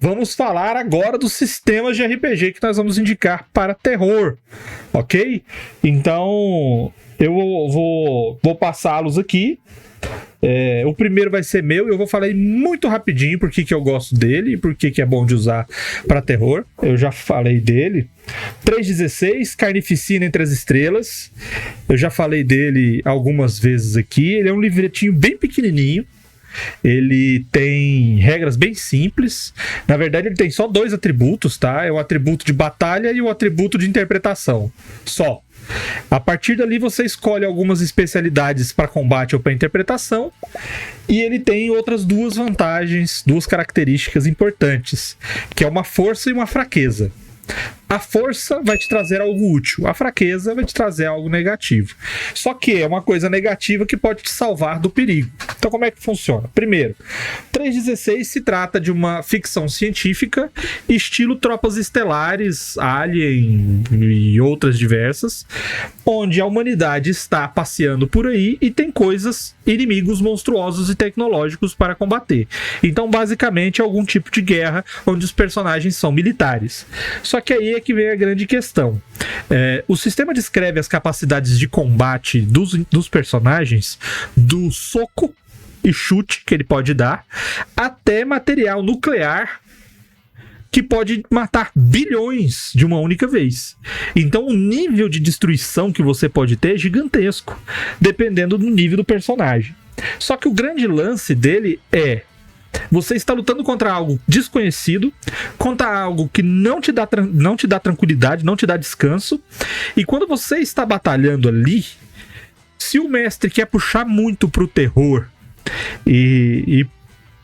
vamos falar agora dos sistemas de RPG que nós vamos indicar para terror, ok? Então, eu vou passá-los aqui. O primeiro vai ser meu, eu vou falar muito rapidinho por que eu gosto dele e por que é bom de usar para terror. Eu já falei dele. 316, Carnificina Entre as Estrelas. Eu já falei dele algumas vezes aqui. Ele é um livretinho bem pequenininho. Ele tem regras bem simples. Na verdade, ele tem só 2 atributos, tá? É o atributo de batalha e o atributo de interpretação. Só. A partir dali você escolhe algumas especialidades para combate ou para interpretação, e ele tem outras 2 vantagens, 2 características importantes, que é uma força e uma fraqueza. A força vai te trazer algo útil, a fraqueza vai te trazer algo negativo. Só que é uma coisa negativa que pode te salvar do perigo. Então como é que funciona? Primeiro, 316 se trata de uma ficção científica, estilo Tropas Estelares, Alien e outras diversas, onde a humanidade está passeando por aí e tem coisas, inimigos monstruosos e tecnológicos para combater. Então basicamente é algum tipo de guerra onde os personagens são militares. Só que aí é que vem a grande questão. O sistema descreve as capacidades de combate dos personagens, do soco e chute que ele pode dar, até material nuclear que pode matar bilhões de uma única vez. Então o nível de destruição que você pode ter é gigantesco, dependendo do nível do personagem. Só que o grande lance dele é: você está lutando contra algo desconhecido, contra algo que não te dá tranquilidade, não te dá descanso. E quando você está batalhando ali, se o mestre quer puxar muito pro terror e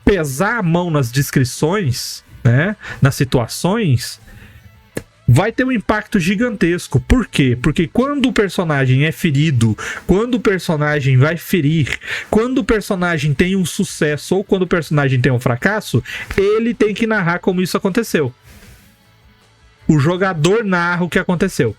pesar a mão nas descrições, né, nas situações, vai ter um impacto gigantesco. Por quê? Porque quando o personagem é ferido, quando o personagem vai ferir, quando o personagem tem um sucesso ou quando o personagem tem um fracasso, ele tem que narrar como isso aconteceu. O jogador narra o que aconteceu.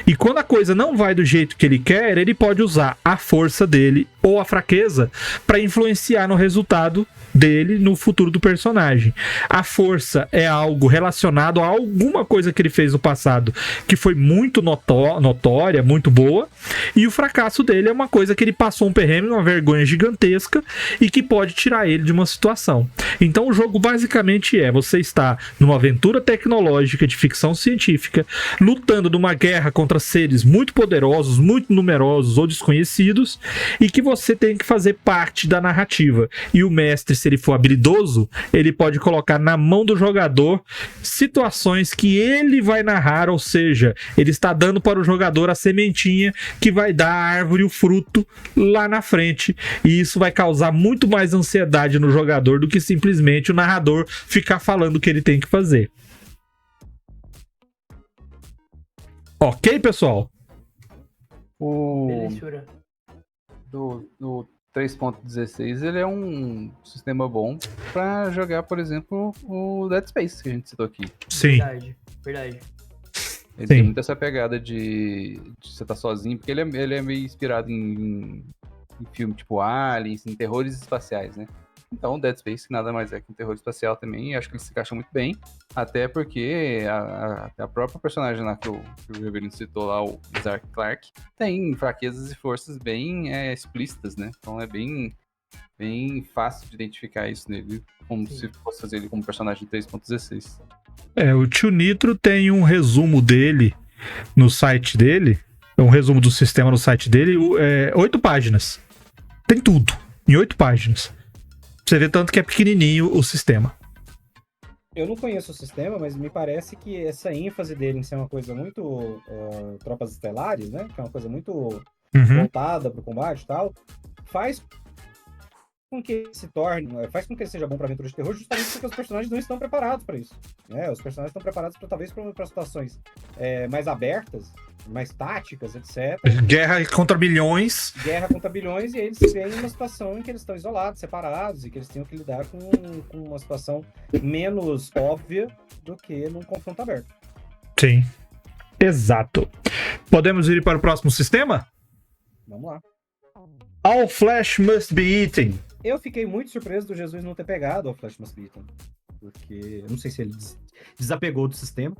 E quando a coisa não vai do jeito que ele quer, ele pode usar a força dele ou a fraqueza para influenciar no resultado dele, no futuro do personagem. A força é algo relacionado a alguma coisa que ele fez no passado que foi muito notória, muito boa, e o fracasso dele é uma coisa que ele passou um perrengue, uma vergonha gigantesca e que pode tirar ele de uma situação. Então o jogo basicamente você está numa aventura tecnológica de ficção científica, lutando numa guerra contra seres muito poderosos, muito numerosos ou desconhecidos, e que você tem que fazer parte da narrativa. E o mestre, se ele for habilidoso, ele pode colocar na mão do jogador situações que ele vai narrar, ou seja, ele está dando para o jogador a sementinha que vai dar a árvore, o fruto lá na frente, e isso vai causar muito mais ansiedade no jogador do que simplesmente o narrador ficar falando o que ele tem que fazer. Ok, pessoal? Do 3.16 ele é um sistema bom pra jogar, por exemplo, o Dead Space, que a gente citou aqui. Sim. Verdade. Ele tem muito essa pegada de você estar sozinho, porque ele é meio inspirado em filme tipo Aliens, em terrores espaciais, né? Então, Dead Space nada mais é que um terror espacial também, e acho que ele se encaixa muito bem, até porque a própria personagem lá que o Reverendo citou lá, o Zark Clark, tem fraquezas e forças bem explícitas, né? Então é bem fácil de identificar isso nele, como se fosse fazer ele como personagem 3.16. O Tio Nitro tem um resumo dele no site dele, um resumo do sistema no site dele, 8 páginas. Tem tudo, em 8 páginas. Você vê tanto que é pequenininho o sistema. Eu não conheço o sistema, mas me parece que essa ênfase dele em ser uma coisa muito Tropas Estelares, né? Que é uma coisa muito voltada para o combate e tal, faz com que ele se torne, faz com que ele seja bom para aventura de terror, justamente porque os personagens não estão preparados para isso. Os personagens estão preparados talvez para situações mais abertas, mais táticas, etc. Guerra contra bilhões. E eles se veem numa situação em que eles estão isolados, separados, e que eles tenham que lidar com uma situação menos óbvia do que num confronto aberto. Sim, exato. Podemos ir para o próximo sistema? Vamos lá. All flesh must be eaten. Eu fiquei muito surpreso do Jesus não ter pegado All Flesh Must Be Eaten. porque eu não sei se ele desapegou do sistema.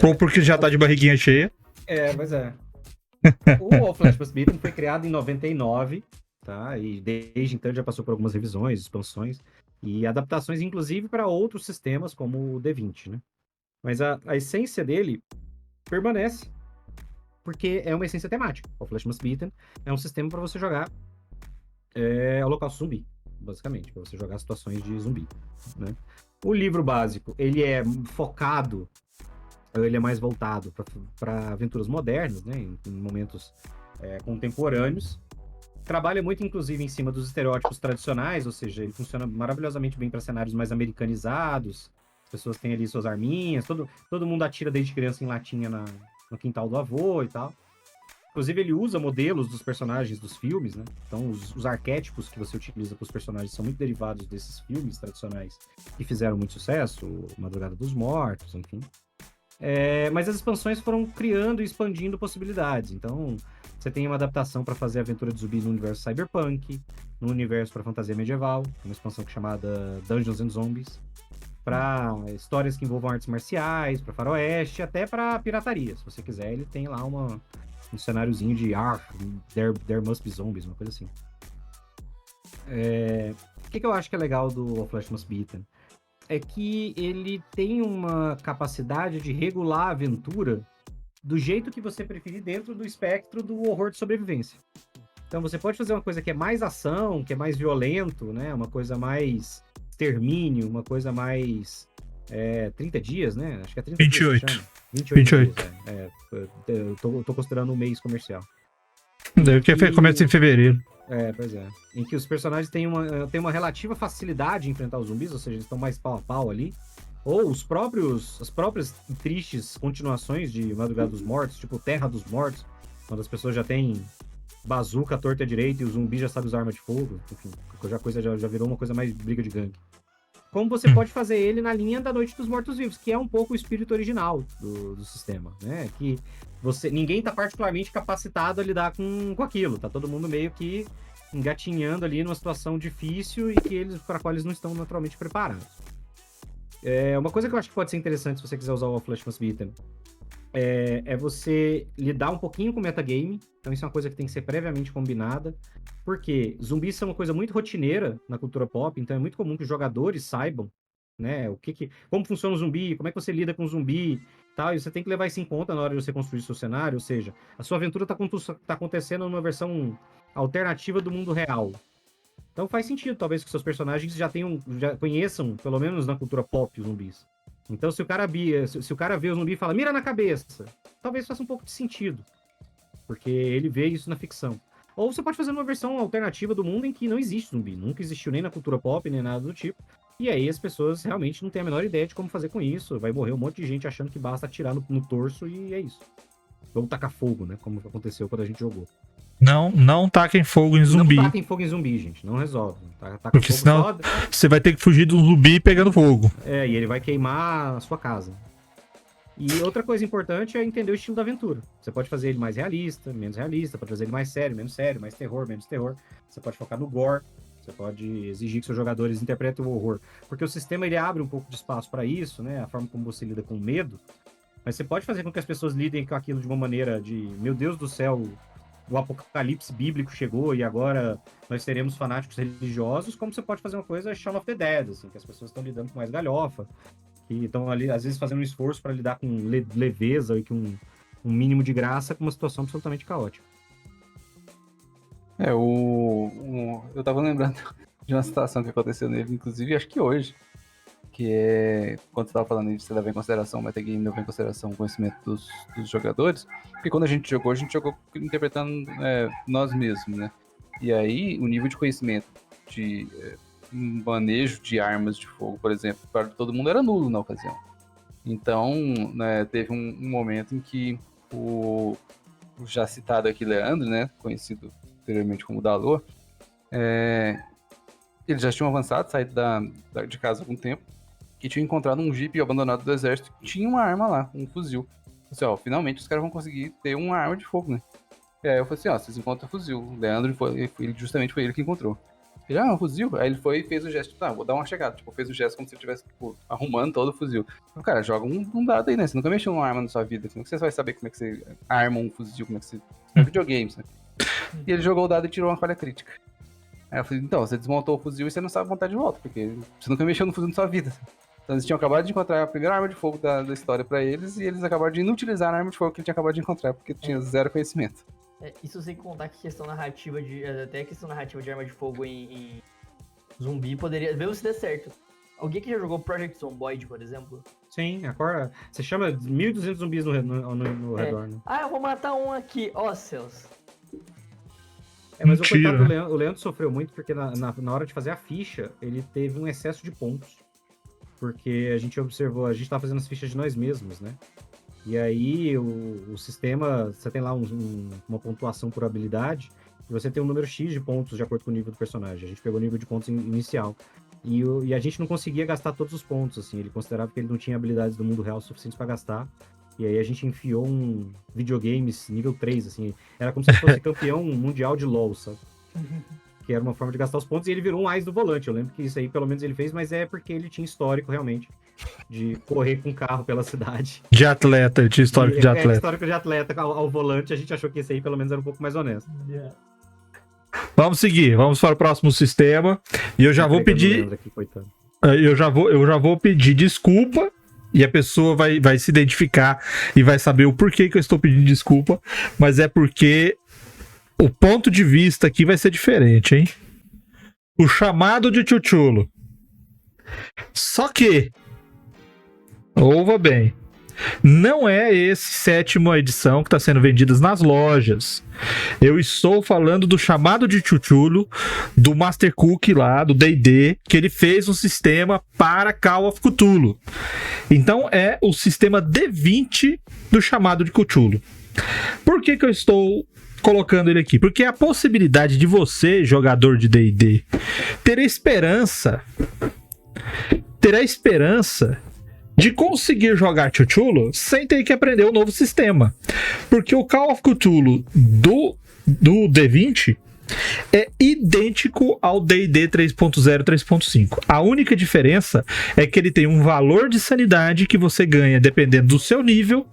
Ou porque já tá de barriguinha cheia. Pois é. O Flash Must Beaten foi criado em 99, tá? E desde então já passou por algumas revisões, expansões e adaptações, inclusive, para outros sistemas, como o D20, né? Mas a essência dele permanece, porque é uma essência temática. O Flash Must Beaten é um sistema para você jogar Holocausto Zumbi, basicamente, para você jogar situações de zumbi, né? O livro básico, ele é focado, ele é mais voltado para aventuras modernas, né? Em momentos contemporâneos. Trabalha muito, inclusive, em cima dos estereótipos tradicionais, ou seja, ele funciona maravilhosamente bem para cenários mais americanizados. As pessoas têm ali suas arminhas, todo mundo atira desde criança em latinha no quintal do avô e tal. Inclusive, ele usa modelos dos personagens dos filmes, né? Então, os arquétipos que você utiliza para os personagens são muito derivados desses filmes tradicionais que fizeram muito sucesso, Madrugada dos Mortos, enfim. Mas as expansões foram criando e expandindo possibilidades. Então, você tem uma adaptação para fazer aventura de zumbi no universo cyberpunk, no universo para fantasia medieval, uma expansão chamada Dungeons and Zombies, para histórias que envolvam artes marciais, para faroeste, até para pirataria. Se você quiser, ele tem lá um cenáriozinho de there must be zombies, uma coisa assim. O que eu acho que é legal do Flash Must Beaten? É que ele tem uma capacidade de regular a aventura do jeito que você preferir dentro do espectro do horror de sobrevivência. Então você pode fazer uma coisa que é mais ação, que é mais violento, né? Uma coisa mais extermínio, uma coisa mais 30 dias, né? Acho que é 30 28. dias. 28. Dias, eu tô considerando um mês comercial. Que começa em fevereiro. Pois é. Em que os personagens têm uma relativa facilidade em enfrentar os zumbis, ou seja, eles estão mais pau a pau ali. Ou as próprias tristes continuações de Madrugada dos Mortos, tipo Terra dos Mortos, quando as pessoas já têm bazuca, torta à direita e o zumbi já sabe usar arma de fogo. Enfim, a coisa já virou uma coisa mais briga de gangue. Como você pode fazer ele na linha da Noite dos Mortos-Vivos, que é um pouco o espírito original do sistema, né? Que ninguém tá particularmente capacitado a lidar com aquilo, tá todo mundo meio que engatinhando ali numa situação difícil e para a qual eles não estão naturalmente preparados. Uma coisa que eu acho que pode ser interessante se você quiser usar o Flash Must Beaten é você lidar um pouquinho com o metagame. Então isso é uma coisa que tem que ser previamente combinada, porque zumbis são uma coisa muito rotineira na cultura pop, então é muito comum que os jogadores saibam, né, como funciona o zumbi, como é que você lida com o zumbi, tal, e você tem que levar isso em conta na hora de você construir seu cenário, ou seja, a sua aventura tá acontecendo numa versão alternativa do mundo real. Então faz sentido, talvez, que seus personagens já conheçam, pelo menos na cultura pop, os zumbis. Então, se o cara vê o zumbi e fala, mira na cabeça, talvez faça um pouco de sentido, porque ele vê isso na ficção. Ou você pode fazer uma versão alternativa do mundo em que não existe zumbi, nunca existiu nem na cultura pop, nem nada do tipo, e aí as pessoas realmente não têm a menor ideia de como fazer com isso, vai morrer um monte de gente achando que basta atirar no torso e é isso. Ou tacar fogo, né, como aconteceu quando a gente jogou. Não taquem fogo em zumbi. Não taquem fogo em zumbi, gente. Não resolve. Porque fogo senão você vai ter que fugir do zumbi pegando fogo. E ele vai queimar a sua casa. E outra coisa importante é entender o estilo da aventura. Você pode fazer ele mais realista, menos realista. Pode fazer ele mais sério, menos sério. Mais terror, menos terror. Você pode focar no gore. Você pode exigir que seus jogadores interpretem o horror. Porque o sistema ele abre um pouco de espaço para isso, né? A forma como você lida com medo. Mas você pode fazer com que as pessoas lidem com aquilo de uma maneira de... Meu Deus do céu... O apocalipse bíblico chegou e agora nós teremos fanáticos religiosos, como você pode fazer uma coisa Shaun of the Dead, assim, que as pessoas estão lidando com mais galhofa, que estão ali, às vezes, fazendo um esforço para lidar com leveza e com um mínimo de graça com uma situação absolutamente caótica. Eu tava lembrando de uma situação que aconteceu nele, inclusive, acho que hoje, que é, quando você tava falando isso, você leva em consideração o metagame, leva em consideração o conhecimento dos jogadores, porque quando a gente jogou interpretando nós mesmos, né? E aí, o nível de conhecimento de manejo de armas de fogo, por exemplo, para todo mundo era nulo na ocasião. Então, né, teve um momento em que o já citado aqui Leandro, né, conhecido anteriormente como Dalor, eles já tinham avançado, saído de casa há algum tempo, que tinham encontrado um jipe abandonado do exército que tinha uma arma lá, um fuzil. Assim, finalmente os caras vão conseguir ter uma arma de fogo, né? E aí eu falei assim, vocês encontram o fuzil. O Leandro, justamente foi ele que encontrou. Ele, um fuzil? Aí ele foi e fez o gesto, tá, vou dar uma checada. Tipo, fez o gesto como se ele estivesse, tipo, arrumando todo o fuzil. Então, cara, joga um dado aí, né? Você nunca mexeu numa arma na sua vida. Como que você vai saber como é que você arma um fuzil, como é que você... É videogame, sabe? E ele jogou o dado e tirou uma falha crítica. Aí eu falei, então, você desmontou o fuzil e você não sabe montar de volta, porque você nunca mexeu no fuzil na sua vida. Então eles tinham acabado de encontrar a primeira arma de fogo da história pra eles, e eles acabaram de inutilizar a arma de fogo que ele tinha acabado de encontrar, porque tinha zero conhecimento. Isso sem contar que questão narrativa até a questão narrativa de arma de fogo em zumbi poderia... Vê se der certo. Alguém que já jogou Project Zomboid, por exemplo? Sim, agora você chama 1.200 zumbis no redor, né? Eu vou matar um aqui. Céus. Mas Mentira. o coitado do Leandro sofreu muito porque na hora de fazer a ficha, ele teve um excesso de pontos. Porque a gente observou, a gente tava fazendo as fichas de nós mesmos, né? E aí o sistema, você tem lá uma pontuação por habilidade, e você tem um número X de pontos de acordo com o nível do personagem. A gente pegou o nível de pontos inicial. E a gente não conseguia gastar todos os pontos, assim. Ele considerava que ele não tinha habilidades do mundo real suficientes para gastar. E aí a gente enfiou um videogames nível 3, assim. Era como se ele fosse campeão mundial de LoL, sabe? Que era uma forma de gastar os pontos, e ele virou um AIS do volante. Eu lembro que isso aí, pelo menos, ele fez, mas é porque ele tinha histórico, realmente, de correr com carro pela cidade. De atleta, ele tinha histórico de atleta. Histórico de atleta ao volante, a gente achou que esse aí, pelo menos, era um pouco mais honesto. Vamos seguir, vamos para o próximo sistema. E eu já vou pedir... Aqui, coitado. Eu já vou pedir desculpa, e a pessoa vai se identificar e vai saber o porquê que eu estou pedindo desculpa, mas é porque o ponto de vista aqui vai ser diferente, hein? O chamado de Cthulhu. Só que, ouva bem, não é esse 7ª edição que está sendo vendida nas lojas. Eu estou falando do chamado de Cthulhu, do Master Cook lá, do D&D, que ele fez um sistema para Call of Cthulhu. Então é o sistema D20 do chamado de Cthulhu. Por que eu estou colocando ele aqui? Porque a possibilidade de você, jogador de D&D, ter a esperança de conseguir jogar Cthulhu sem ter que aprender um novo sistema. Porque o Call of Cthulhu do D20 é idêntico ao D&D 3.0 3.5. A única diferença é que ele tem um valor de sanidade que você ganha dependendo do seu nível,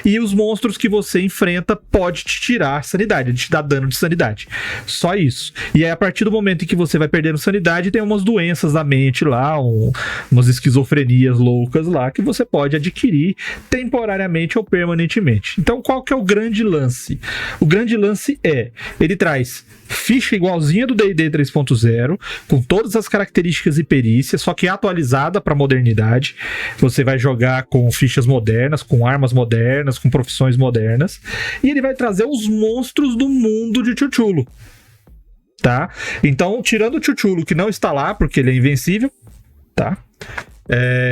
e os monstros que você enfrenta pode te tirar sanidade, ele te dá dano de sanidade. Só isso. E aí, a partir do momento em que você vai perdendo sanidade, tem umas doenças da mente lá, umas esquizofrenias loucas lá, que você pode adquirir temporariamente ou permanentemente. Então, qual que é o grande lance? O grande lance é, ele traz ficha igualzinha do D&D 3.0, com todas as características e perícias, só que atualizada para modernidade. Você vai jogar com fichas modernas, com armas modernas, com profissões modernas, e ele vai trazer os monstros do mundo de Cthulhu, tá? Então, tirando o Cthulhu, que não está lá, porque ele é invencível, tá?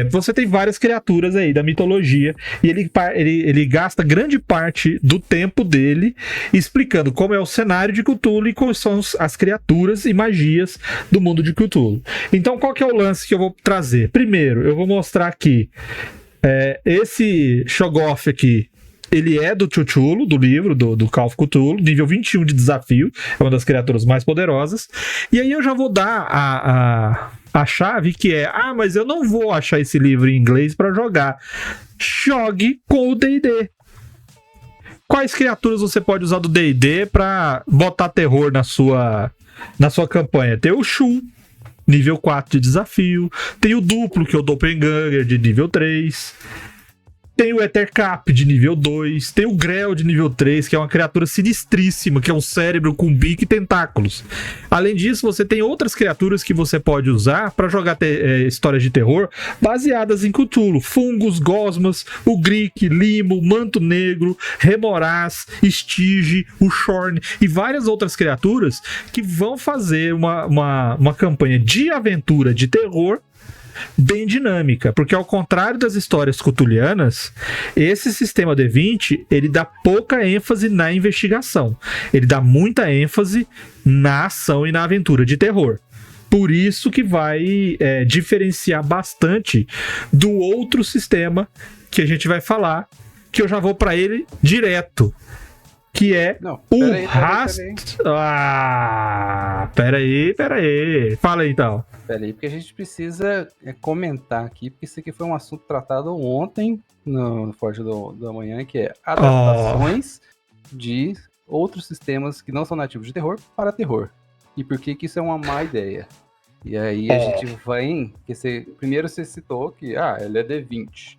Você tem várias criaturas aí da mitologia, e ele gasta grande parte do tempo dele explicando como é o cenário de Cthulhu e quais são as criaturas e magias do mundo de Cthulhu. Então, qual que é o lance que eu vou trazer? Primeiro, eu vou mostrar aqui esse Shoggoth aqui. Ele é do Cthulhu, do livro, do Call of Cthulhu, nível 21 de desafio, é uma das criaturas mais poderosas. E aí eu já vou dar a chave que é, mas eu não vou achar esse livro em inglês para jogar. Jogue com o D&D. Quais criaturas você pode usar do D&D para botar terror na sua campanha? Tem o Shun, nível 4 de desafio. Tem o Duplo, que é o Doppelganger, de nível 3. Tem o Ettercap de nível 2, tem o Grell de nível 3, que é uma criatura sinistríssima, que é um cérebro com bico e tentáculos. Além disso, você tem outras criaturas que você pode usar para jogar histórias de terror baseadas em Cthulhu. Fungos, gosmas, o Grick, Limo, Manto Negro, Remoraz, Stige, o Shorn e várias outras criaturas que vão fazer uma campanha de aventura de terror bem dinâmica, porque ao contrário das histórias cthulhianas, esse sistema D20, ele dá pouca ênfase na investigação, ele dá muita ênfase na ação e na aventura de terror. Por isso que vai diferenciar bastante do outro sistema que a gente vai falar, que eu já vou para ele direto. que é Não, o peraí. Peraí. Fala aí, então. Peraí, porque a gente precisa comentar aqui, porque isso aqui foi um assunto tratado ontem no Forte da Manhã, que é adaptações de outros sistemas que não são nativos de terror para terror. E por que isso é uma má ideia? E aí a gente vai... Primeiro você citou que, ele é D20.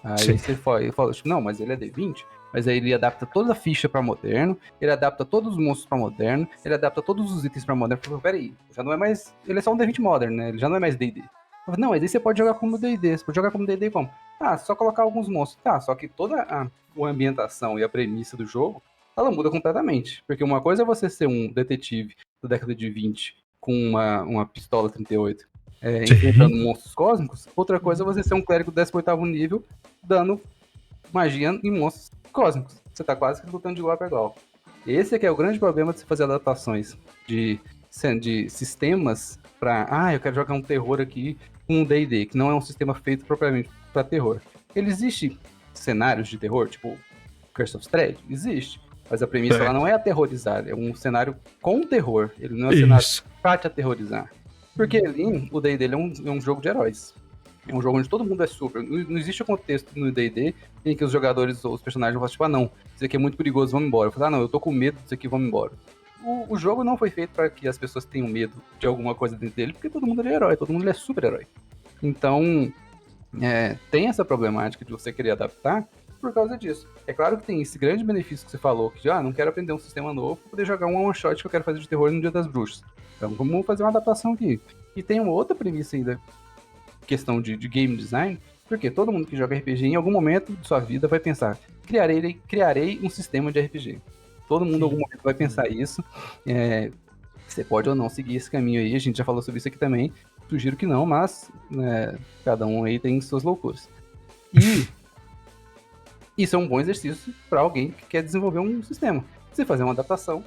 Aí Sim. você falou, tipo, não, mas ele é D20? Mas aí ele adapta toda a ficha pra moderno, ele adapta todos os monstros pra moderno, ele adapta todos os itens pra moderno. Eu falei, peraí, já não é mais... Ele é só um D20 modern, né? Ele já não é mais D&D. Não, mas aí você pode jogar como D&D. Você pode jogar como D&D como? Só colocar alguns monstros. Só que toda a ambientação e a premissa do jogo, ela muda completamente. Porque uma coisa é você ser um detetive da década de 20 com uma pistola 38 enfrentando monstros cósmicos. Outra coisa é você ser um clérigo do 18º nível dando magia em monstros cósmicos. Você tá quase que lutando de igual para igual. Esse aqui é o grande problema de se fazer adaptações de sistemas pra... eu quero jogar um terror aqui com um D&D, que não é um sistema feito propriamente para terror. Ele existe cenários de terror, tipo Curse of Strahd? Existe. Mas a premissa lá não é aterrorizar, é um cenário com terror. Ele não é um cenário pra te aterrorizar. Porque ali, o D&D é um jogo de heróis. É um jogo onde todo mundo é super. Não existe um contexto no D&D em que os jogadores ou os personagens vão falar, tipo, não, isso aqui é muito perigoso, vamos embora. Eu falo, não, eu tô com medo disso aqui, vamos embora. O jogo não foi feito para que as pessoas tenham medo de alguma coisa dentro dele, porque todo mundo é herói, todo mundo é super-herói. Então, tem essa problemática de você querer adaptar por causa disso. É claro que tem esse grande benefício que você falou, que não quero aprender um sistema novo para poder jogar um one-shot que eu quero fazer de terror no Dia das Bruxas. Então, vamos fazer uma adaptação aqui. E tem uma outra premissa ainda, questão de game design, porque todo mundo que joga RPG em algum momento de sua vida vai pensar, criarei um sistema de RPG. Todo mundo em algum momento vai pensar isso. Você pode ou não seguir esse caminho aí, a gente já falou sobre isso aqui também, sugiro que não, mas cada um aí tem suas loucuras. E isso é um bom exercício para alguém que quer desenvolver um sistema. Você fazer uma adaptação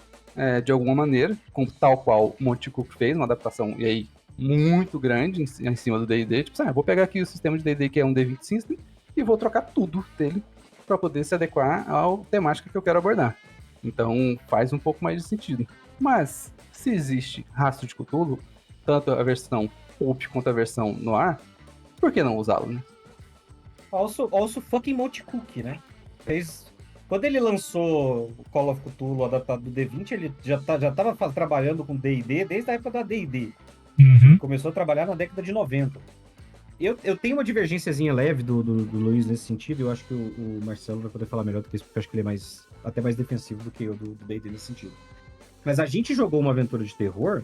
de alguma maneira, tal qual o Monte Cook fez, uma adaptação, e aí muito grande em cima do D&D, tipo, vou pegar aqui o sistema de D&D que é um D20 System e vou trocar tudo dele para poder se adequar à temática que eu quero abordar. Então faz um pouco mais de sentido. Mas se existe Rastro de Cthulhu, tanto a versão Pulp quanto a versão Noir, por que não usá-lo, né? Also fucking Monte Cook, né? Quando ele lançou o Call of Cthulhu adaptado do D20, ele já tava trabalhando com D&D desde a época da D&D. Começou a trabalhar na década de 90. Eu tenho uma divergênciazinha leve do Luiz nesse sentido, eu acho que o Marcelo vai poder falar melhor do que isso, porque eu acho que ele é até mais defensivo do que eu do D&D nesse sentido. Mas a gente jogou uma aventura de terror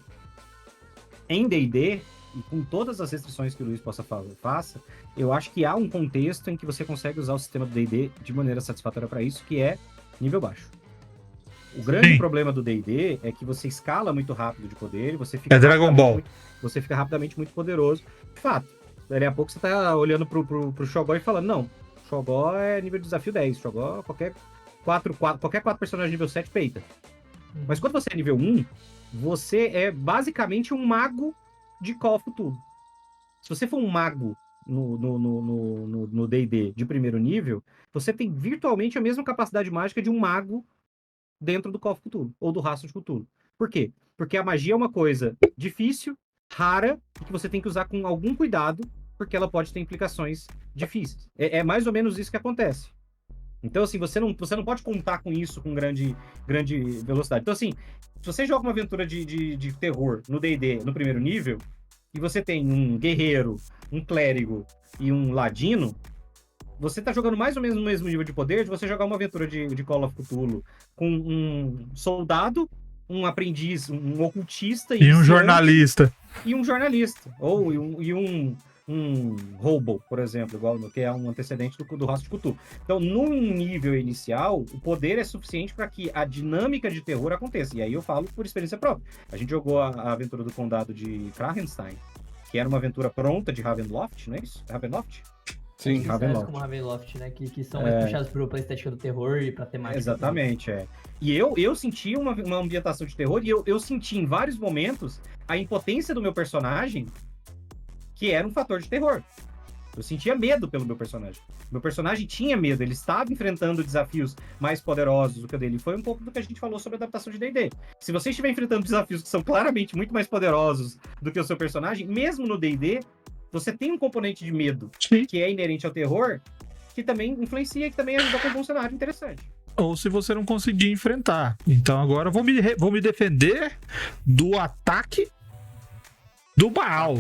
em D&D, e com todas as restrições que o Luiz faça, eu acho que há um contexto em que você consegue usar o sistema do D&D de maneira satisfatória para isso, que é nível baixo. O grande problema do D&D é que você escala muito rápido de poder e você fica... Dragon Ball. Você fica rapidamente muito poderoso. De fato, dali a pouco você tá olhando pro Shoggoth e falando, não, Shoggoth é nível de desafio 10, Shoggoth qualquer 4 personagens nível 7 peita. Mas quando você é nível 1, você é basicamente um mago de Call of Cthulhu. Se você for um mago no D&D de primeiro nível, você tem virtualmente a mesma capacidade mágica de um mago dentro do Call of Cthulhu, ou do Rastro de Cthulhu. Por quê? Porque a magia é uma coisa difícil, rara, e que você tem que usar com algum cuidado, porque ela pode ter implicações difíceis. É mais ou menos isso que acontece. Então, assim, você não pode contar com isso com grande velocidade. Então, assim, se você joga uma aventura de terror no D&D no primeiro nível, e você tem um guerreiro, um clérigo e um ladino, você tá jogando mais ou menos no mesmo nível de poder de você jogar uma aventura de Call of Cthulhu com um soldado, um aprendiz, um ocultista e um jornalista. E um jornalista. Ou um hobo, por exemplo, igual que é um antecedente do Rastro de Cthulhu. Então, num nível inicial, o poder é suficiente para que a dinâmica de terror aconteça. E aí eu falo por experiência própria. A gente jogou a aventura do Condado de Krahenstein, que era uma aventura pronta de Ravenloft, não é isso? Ravenloft? Sim, Ravenloft. Como Ravenloft, né? Que são mais puxados pra estética do terror e pra temática. Exatamente, E eu senti uma ambientação de terror e eu senti em vários momentos a impotência do meu personagem, que era um fator de terror. Eu sentia medo pelo meu personagem. Meu personagem tinha medo, ele estava enfrentando desafios mais poderosos do que o dele. Foi um pouco do que a gente falou sobre a adaptação de D&D. Se você estiver enfrentando desafios que são claramente muito mais poderosos do que o seu personagem, mesmo no D&D, você tem um componente de medo, que é inerente ao terror, que também influencia, que também ajuda a compor um cenário interessante. Ou se você não conseguir enfrentar. Então agora eu vou me defender do ataque do Baal.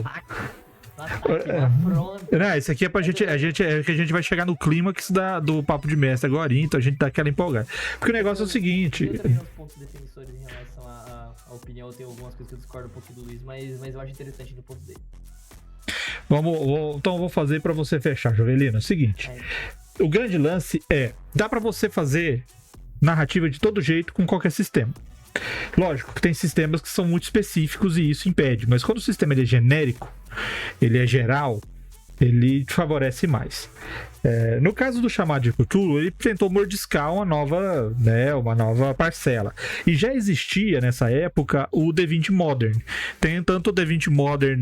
Não, isso aqui é pra gente, que a gente vai chegar no clímax do Papo de Mestre agora, então a gente dá aquela empolgada. Porque o negócio é o seguinte... Eu também os pontos defensores em relação à opinião, eu tenho algumas coisas que eu discordo um pouco do Luiz, mas eu acho interessante no ponto dele. Então eu vou fazer pra você fechar, Jovelino. É o seguinte, o grande lance é, dá pra você fazer narrativa de todo jeito com qualquer sistema. Lógico que tem sistemas que são muito específicos e isso impede, mas quando o sistema ele é genérico, ele é geral, ele te favorece mais. No caso do Chamado de Cthulhu, ele tentou mordiscar uma nova parcela. E já existia nessa época o D20 Modern. Tem tanto o D20 Modern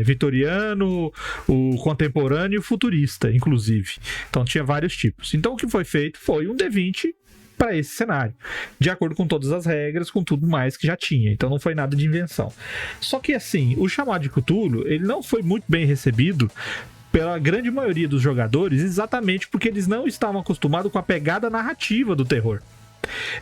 vitoriano, o contemporâneo e o futurista, inclusive. Então tinha vários tipos. Então o que foi feito foi um D20 para esse cenário, de acordo com todas as regras, com tudo mais que já tinha. Então não foi nada de invenção. Só que assim, o Chamado de Cthulhu, ele não foi muito bem recebido pela grande maioria dos jogadores, exatamente porque eles não estavam acostumados com a pegada narrativa do terror.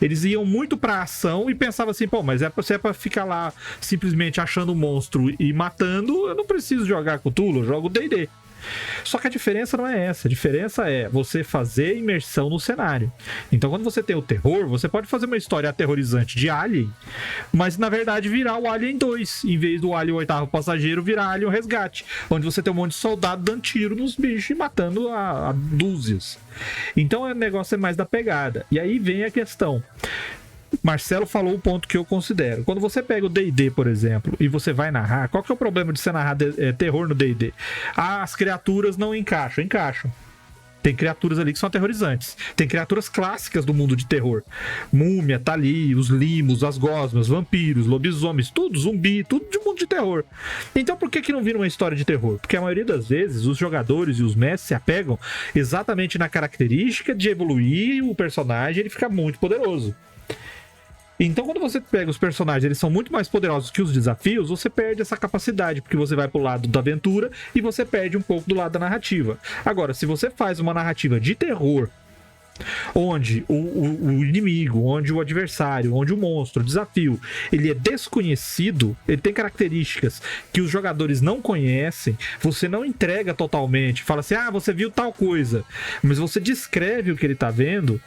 Eles iam muito pra ação e pensavam assim, pô, mas se é pra ficar lá simplesmente achando o monstro e matando, eu não preciso jogar Cthulhu, eu jogo D&D. Só que a diferença não é essa, a diferença é você fazer imersão no cenário. Então quando você tem o terror, você pode fazer uma história aterrorizante de Alien, mas na verdade virar o Alien 2, em vez do Alien o Oitavo Passageiro virar Alien o Resgate, onde você tem um monte de soldado dando tiro nos bichos e matando a dúzias. Então o negócio é mais da pegada. E aí vem a questão. Marcelo falou o ponto que eu considero. Quando você pega o D&D, por exemplo, e você vai narrar, qual que é o problema de você narrar terror no D&D? As criaturas não encaixam. Tem criaturas ali que são aterrorizantes. Tem criaturas clássicas do mundo de terror. Múmia, tá ali, os limos, as gosmas, vampiros, lobisomens, tudo, zumbi, tudo de mundo de terror. Então por que não vira uma história de terror? Porque a maioria das vezes os jogadores e os mestres se apegam exatamente na característica de evoluir o personagem, ele fica muito poderoso. Então, quando você pega os personagens, eles são muito mais poderosos que os desafios, você perde essa capacidade, porque você vai pro lado da aventura e você perde um pouco do lado da narrativa. Agora, se você faz uma narrativa de terror, onde o inimigo, onde o adversário, onde o monstro, o desafio, ele é desconhecido, ele tem características que os jogadores não conhecem, você não entrega totalmente, fala assim, você viu tal coisa, mas você descreve o que ele tá vendo,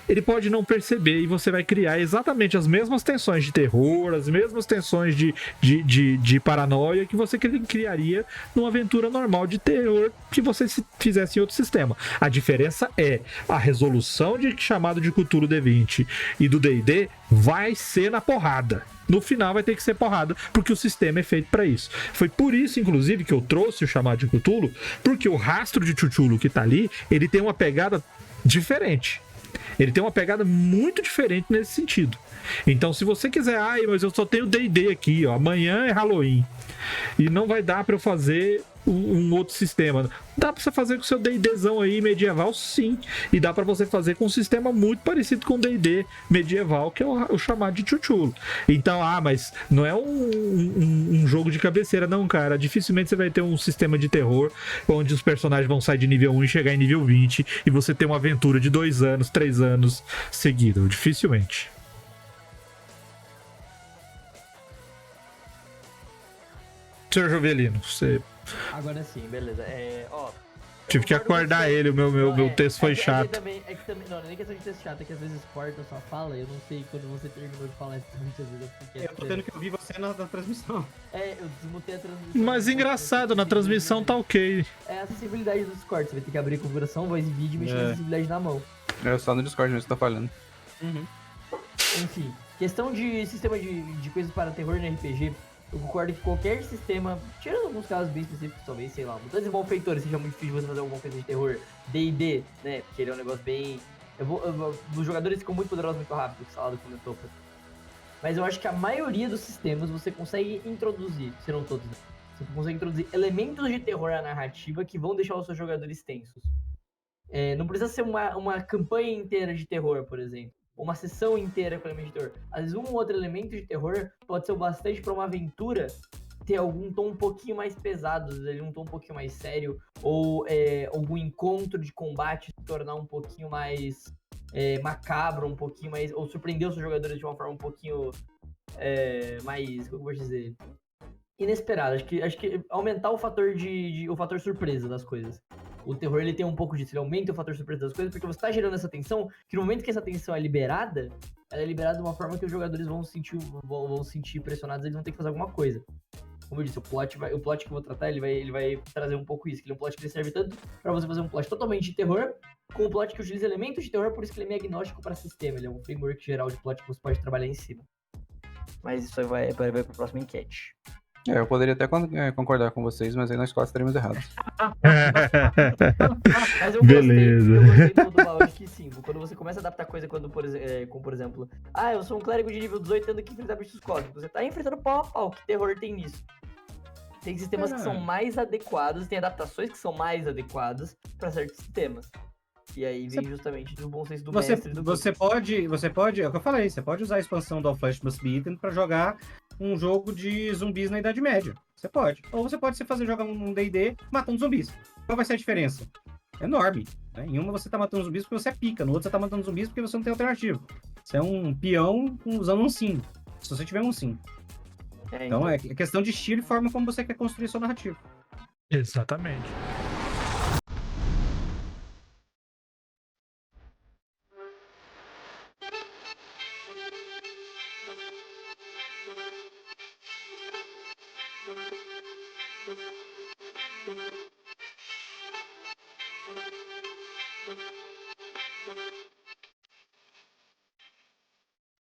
ele pode não perceber e você vai criar exatamente as mesmas tensões de terror, as mesmas tensões de paranoia que você criaria numa aventura normal de terror que você fizesse em outro sistema. A diferença é a resolução de Chamado de Cthulhu D20 e do D&D vai ser na porrada. No final vai ter que ser porrada, porque o sistema é feito para isso. Foi por isso, inclusive, que eu trouxe o Chamado de Cthulhu, porque o rastro de Cthulhu que tá ali, ele tem uma pegada diferente. Ele tem uma pegada muito diferente nesse sentido. Então, se você quiser, mas eu só tenho D&D aqui, ó, amanhã é Halloween e não vai dar para eu fazer um outro sistema. Dá para você fazer com o seu D&Dzão aí medieval, sim. E dá para você fazer com um sistema muito parecido com o D&D medieval, que é o chamado de Cthulhu. Então, mas não é um jogo de cabeceira, não, cara. Dificilmente você vai ter um sistema de terror onde os personagens vão sair de nível 1 e chegar em nível 20 e você ter uma aventura de 2 anos, 3 anos seguido. Dificilmente. Senhor Jovelino, você... Agora sim, beleza. Tive que acordar ele, o meu texto foi chato. É que também, não é nem questão de texto chato, é que às vezes corta a sua fala e eu não sei quando você terminou de falar isso muitas vezes. Eu tô tendo que ouvir você na transmissão. Eu desmutei a transmissão. Mas engraçado, na transmissão tá ok. É a acessibilidade do Discord, você vai ter que abrir a configuração, voz e vídeo e mexer na acessibilidade na mão. É só no Discord mesmo que tá falhando. Enfim, questão de sistema de coisas para terror no RPG, eu concordo que qualquer sistema, tirando alguns casos bem específicos, talvez, sei lá, Mutantes e Malfeitores seja muito difícil você fazer alguma coisa de terror. D&D, né, porque ele é um negócio bem... os jogadores ficam muito poderosos muito rápido, que o Salado comentou. Mas eu acho que a maioria dos sistemas você consegue introduzir, se não todos, né? Você consegue introduzir elementos de terror à narrativa que vão deixar os seus jogadores tensos. Não precisa ser uma campanha inteira de terror, por exemplo. Uma sessão inteira com elemento de terror. Às vezes um ou outro elemento de terror pode ser o bastante para uma aventura ter algum tom um pouquinho mais pesado, às vezes um tom um pouquinho mais sério, ou algum encontro de combate se tornar um pouquinho mais macabro, um pouquinho mais... ou surpreender os seus jogadores de uma forma um pouquinho mais... como eu vou dizer? Inesperada. Acho que aumentar o fator o fator surpresa das coisas. O terror, ele tem um pouco disso, ele aumenta o fator surpresa das coisas, porque você tá gerando essa tensão, que no momento que essa tensão é liberada, ela é liberada de uma forma que os jogadores vão sentir pressionados, eles vão ter que fazer alguma coisa. Como eu disse, o plot que eu vou tratar, ele vai trazer um pouco isso, que ele é um plot que ele serve tanto pra você fazer um plot totalmente de terror, com um plot que utiliza elementos de terror, por isso que ele é meio agnóstico para sistema, ele é um framework geral de plot que você pode trabalhar em cima. Mas isso aí vai pra próxima enquete. Eu poderia até concordar com vocês, mas aí nós quase estaremos errados. Mas eu Beleza. gostei do Balde que sim, quando você começa a adaptar coisa como, por exemplo, eu sou um clérigo de nível 18 tendo que enfrentar bichos cósmicos. Você tá enfrentando pau a pau, que terror tem nisso? Tem sistemas que são mais adequados, tem adaptações que são mais adequadas pra certos sistemas. E aí vem justamente do bom senso do mestre. Você pode, é o que eu falei, você pode usar a expansão do All Flesh Must Be Eaten pra jogar um jogo de zumbis na Idade Média. Você pode. Ou você pode jogar um D&D matando zumbis. Qual vai ser a diferença? Enorme. Né? Em uma você tá matando zumbis porque você é pica, no outro você tá matando zumbis porque você não tem alternativa. Você é um peão usando um sim. Se você tiver um sim. Então é questão de estilo e forma como você quer construir sua narrativa. Exatamente.